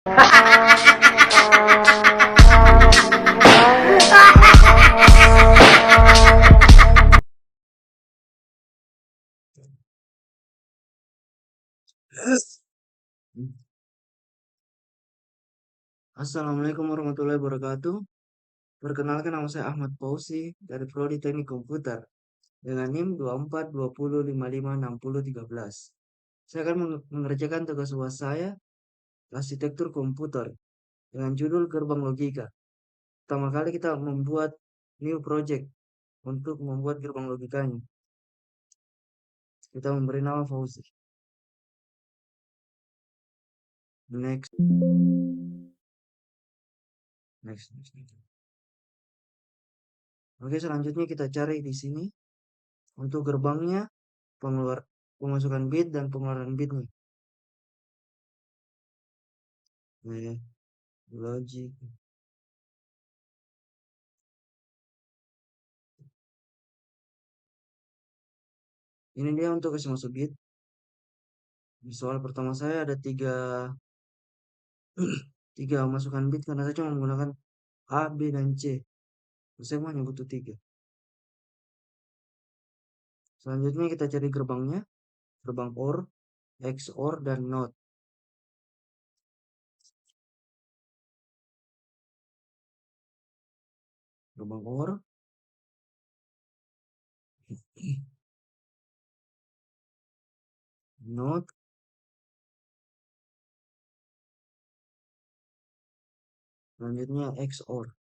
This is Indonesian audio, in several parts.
Assalamualaikum warahmatullahi wabarakatuh. Perkenalkan, nama saya Ahmad Fauzi dari Prodi Teknik Komputer dengan NIM 2420556013. Saya akan mengerjakan tugas UAS saya, arsitektur komputer, dengan judul gerbang logika. Pertama kali kita membuat new project untuk membuat gerbang logikanya. Kita memberi nama Fauzi. Next. Oke, selanjutnya kita cari di sini untuk gerbangnya, pemasukan bit dan pengeluaran bitnya. Logic. Ini dia untuk kasih masuk bit. Di soal pertama saya ada tiga masukan bit karena saya cuma menggunakan A, B, dan C. Saya hanya butuh 3. Selanjutnya kita cari gerbangnya, gerbang OR, XOR, dan NOT. Gerbang OR, NOT, selanjutnya XOR.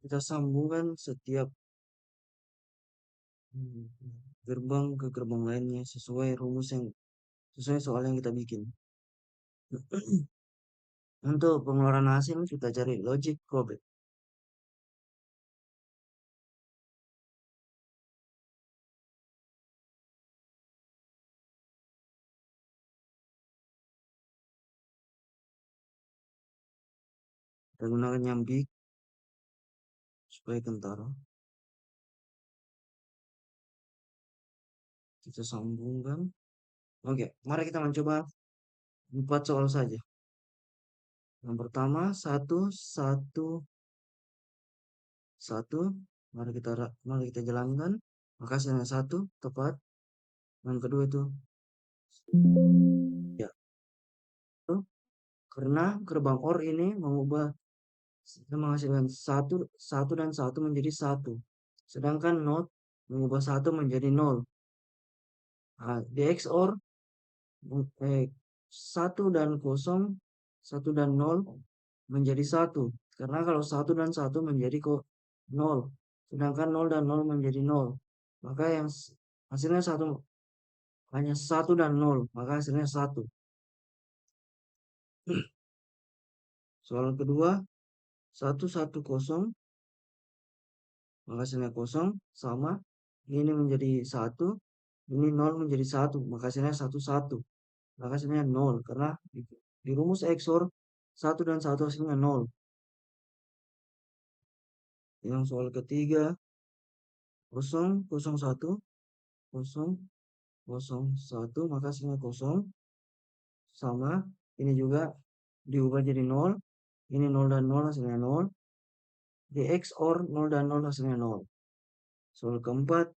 Kita sambungkan setiap gerbang ke gerbang lainnya sesuai sesuai soal yang kita bikin. Untuk pengeluaran hasil kita cari logic probit. Kita gunakan nyambik supaya kentara. Kita sambungkan. Oke, mari kita mencoba 4 soal saja. Yang pertama, 1. Mari kita jalankan. Maka hasilnya 1 tepat. Yang kedua itu ya. Karena gerbang OR ini menghasilkan satu dan satu menjadi 1. Sedangkan NOT mengubah 1 menjadi 0. Nah, di XOR 1 dan 0, 1 dan 0 menjadi 1. Karena kalau 1 dan 1 menjadi 0. Sedangkan 0 dan 0 menjadi 0. Maka yang hasilnya hanya 1 dan 0. Maka hasilnya 1. Soal kedua, 1, 1, 0. Maka hasilnya 0 sama. Ini menjadi 1. Ini 0 menjadi 1. Maka hasilnya 1, 1. Maka hasilnya 0. Karena di rumus XOR 1 dan 1 hasilnya 0. Yang soal ketiga, 0, 0, 1. 0, 0, 1. Maka hasilnya 0. Sama. Ini juga diubah jadi 0. Ini 0 dan 0 hasilnya 0. Di XOR 0 dan 0 hasilnya 0. Soal keempat,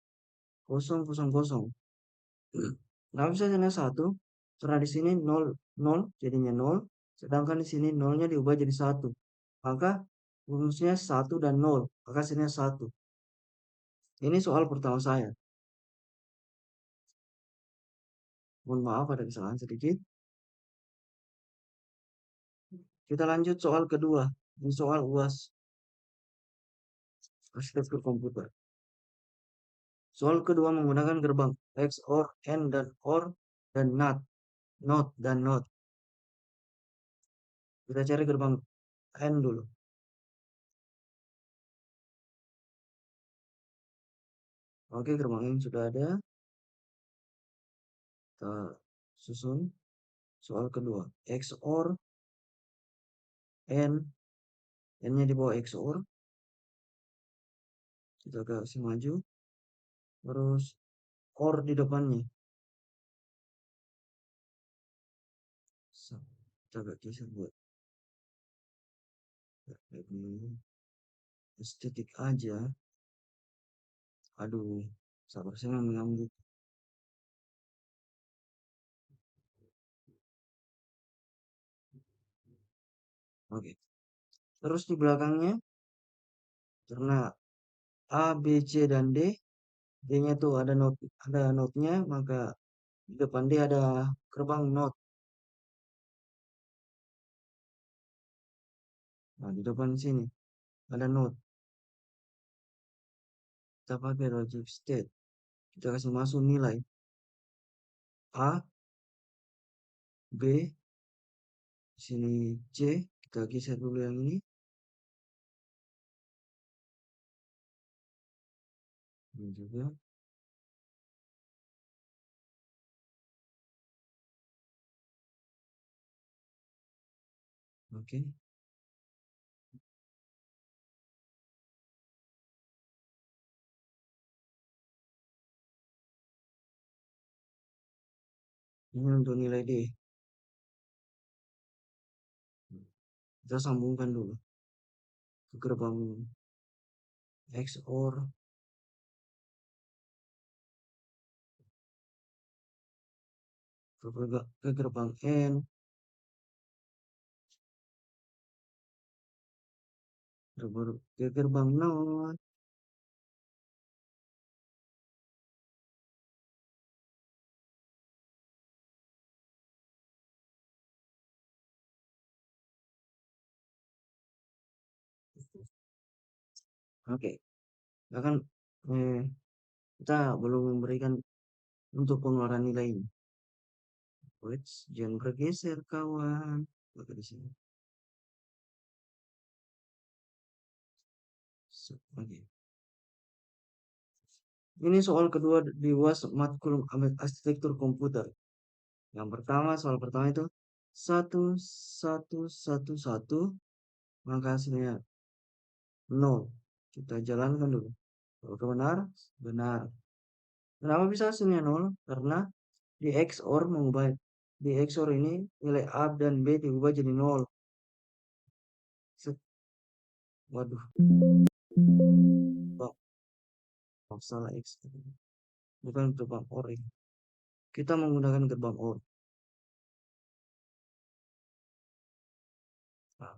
0, 0, 0. Kenapa hasilnya 1? Karena di sini 0, 0 jadinya 0. Sedangkan di sini 0-nya diubah jadi 1. Maka rumusnya 1 dan 0. Maka hasilnya 1. Ini soal pertama saya. Mohon maaf ada kesalahan sedikit. Kita lanjut soal kedua. Ini soal UAS arsitektur komputer. Soal kedua menggunakan gerbang XOR, AND, dan OR, dan NOT, dan NOT. Kita cari gerbang AND dulu. Oke, gerbang N sudah ada. Kita susun soal kedua. XOR N, N-nya di bawah XOR. Kita kasih maju. Terus OR di depannya. Kita agak geser buat lebih estetik aja. Aduh, sabar saya mengambil. Oke. Terus di belakangnya, karena A, B, C, dan D, D-nya tuh ada notnya, maka di depan D ada gerbang not. Nah, di depan sini ada not. Kita pakai logic state. Kita kasih masuk nilai A, B, sini C. Kita geser dulu yang ini. Ini juga. Oke. Ini untuk nilai D. Kita sambungkan dulu ke gerbang XOR ke gerbang N, ke gerbang not. Oke, akan kita belum memberikan untuk pengeluaran nilai ini. Wait, jangan bergeser kawan. Oke, di sini. Oke. Ini soal kedua di UAS matkul arsitektur komputer. Yang pertama, soal pertama itu 1111, maka hasilnya 0. Kita jalankan dulu. Kalau benar, benar. Kenapa bisa hasilnya 0? Karena di XOR mengubah di XOR ini nilai A dan B diubah jadi 0. Waduh, salah X. Bukan gerbang OR ini. Kita menggunakan gerbang OR. Nah,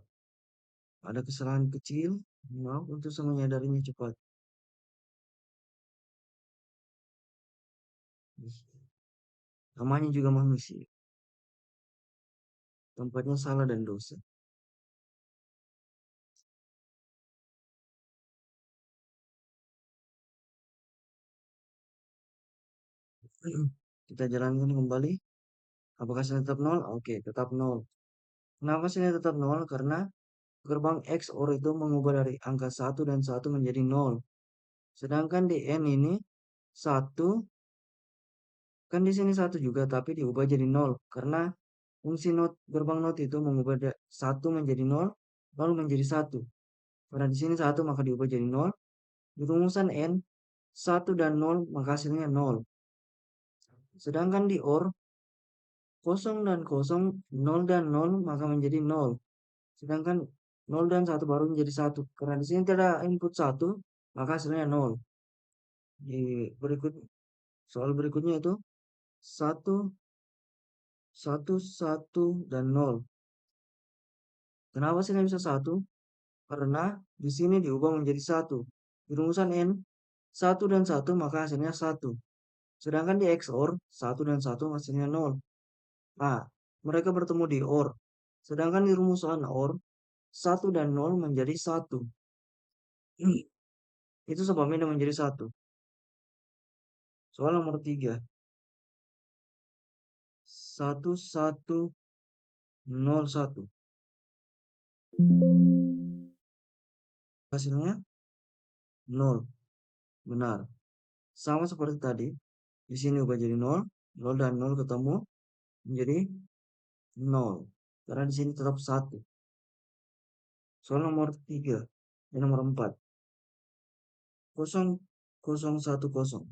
ada kesalahan kecil, maaf untuk saya menyadarinya cepat. Namanya juga manusia. Tempatnya salah dan dosa. Kita jalankan kembali. Apakah hasilnya tetap 0? Oke, tetap 0. Kenapa hasilnya tetap 0? Karena gerbang XOR itu mengubah dari angka 1 dan 1 menjadi 0. Sedangkan di N ini 1, kan di sini 1 juga, tapi diubah jadi 0. Karena fungsi gerbang not itu mengubah 1 menjadi 0, 0 menjadi 1. Karena di sini 1 maka diubah jadi 0. Di rumusan N, 1 dan 0 maka hasilnya 0. Sedangkan di OR, 0 dan 0, 0 dan 0 maka menjadi 0. Sedangkan 0 dan 1 baru menjadi 1. Karena di sini tidak ada input 1, maka hasilnya 0. Di soal berikutnya itu 1, 1, 1, dan 0. Kenapa hasilnya bisa 1? Karena di sini diubah menjadi 1. Di rumusan N, 1 dan 1 maka hasilnya 1. Sedangkan di XOR, 1 dan 1 hasilnya 0. Nah, mereka bertemu di OR. Sedangkan di rumusan OR, 1 dan 0 menjadi 1. Itu sebabnya menjadi 1. Soal nomor 3. 1, 1, 0, 1. Hasilnya 0. Benar. sama seperti tadi. Di sini ubah jadi 0, 0 dan 0 ketemu menjadi 0. Karena di sini tetap 1. Soal nomor 3 dan nomor 4. 0, 0, 1, 0.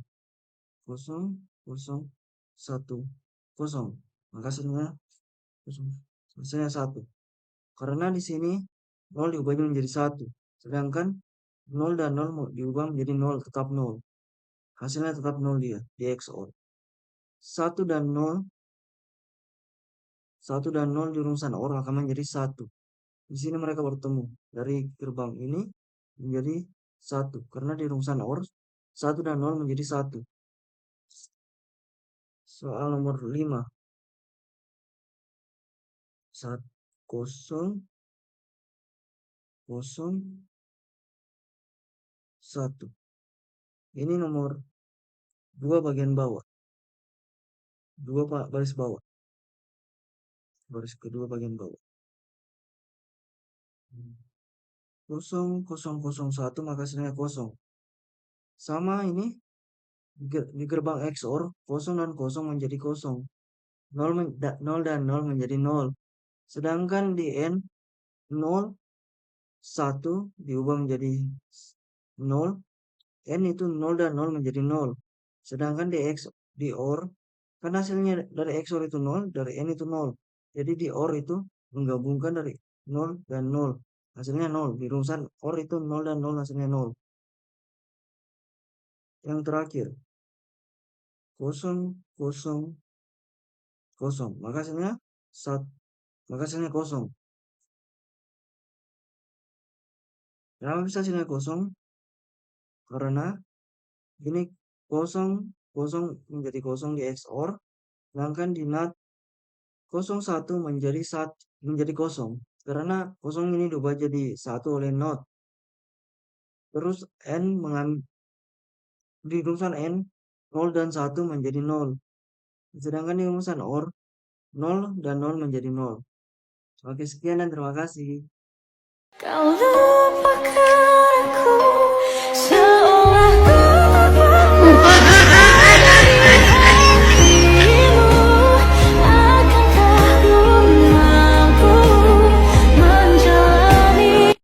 0, 0, 1, 0. Maka hasilnya 0. Hasilnya 1. Karena di sini 0 diubah menjadi 1. Sedangkan 0 dan 0 diubah menjadi 0, tetap 0. Hasilnya tetap 0 dia, di XOR. 1 dan 0, 1 dan 0 di rumusan OR akan menjadi 1. Di sini mereka bertemu. Dari gerbang ini menjadi 1. Karena di rumusan OR, 1 dan 0 menjadi 1. Soal nomor 5. 1, 0, 0, 1. Ini nomor 2 bagian bawah. 2 baris bawah. Baris kedua bagian bawah. 0, 0, 0, 1 maka hasilnya 0. Sama ini di gerbang XOR 0 dan 0 menjadi 0. 0 dan 0 menjadi 0. Sedangkan di N 0, 1 diubah menjadi 0. N itu 0 dan 0 menjadi 0. Sedangkan di OR kan hasilnya dari XOR itu 0, dari N itu 0. Jadi di OR itu menggabungkan dari 0 dan 0. Hasilnya 0. Di rumusan OR itu 0 dan 0 hasilnya 0. Yang terakhir 0, 0, 0. Maka hasilnya 0. Kenapa bisa hasilnya 0? Karena ini 0, 0 menjadi 0 di XOR. Sedangkan di NAT 01 menjadi 0. Karena 0 ini diubah jadi 1 oleh NOT. Terus N di rumusan N 0 dan 1 menjadi 0. Sedangkan di rumusan OR 0 dan 0 menjadi 0. Oke, sekian dan terima kasih. Kau lupakan aku.